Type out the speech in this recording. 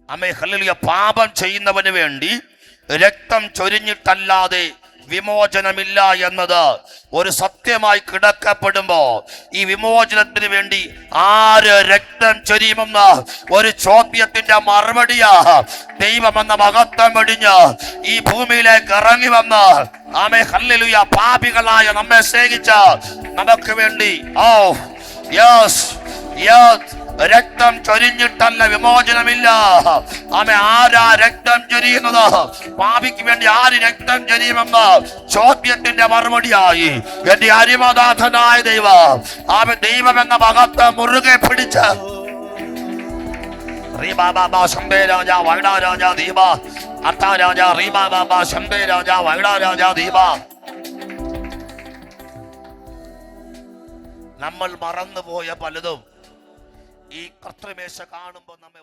Amen hallelujah. പാപം ചെയ്യുന്നവന് വേണ്ടി രക്തം ചൊരിഞ്ഞിട്ടല്ലാതെ വിമോചനമില്ല എന്നത് ഒരു സത്യമായി കിടക്കപ്പെടുമ്പോ ഈ വിമോചനത്തിന് വേണ്ടി ആര് രക്തം ചൊരിയുമെന്ന് ഒരു ചോദ്യത്തിന്റെ മറുപടിയാ ദൈവമെന്ന മഹത്വം വെടിഞ്ഞ് ഈ ഭൂമിയിലേക്ക് ഇറങ്ങി വന്ന് ആമേൻ ഹല്ലേലൂയ പാപികളായ നമ്മെ സ്നേഹിച്ച് നമുക്ക് വേണ്ടി രക്തം ചൊരിഞ്ഞിട്ടല്ല വിമോചനമില്ല. ആമേൻ ആരാ രക്തം ചൊരിയുന്നത്? പാപിക്ക് വേണ്ടി ആര് രക്തം ചൊരിയുമെന്ന് ചോദ്യത്തിന്റെ മറുപടിയായി എന്റെ അരിമനാഥനായ ദൈവം ആമേൻ ദൈവമെന്ന മഹത്വം മുറുകെ പിടിച്ച് നമ്മൾ മറന്നുപോയ പലതും ഈ കർത്തൃമേശ കാണുമ്പോൾ നമ്മെ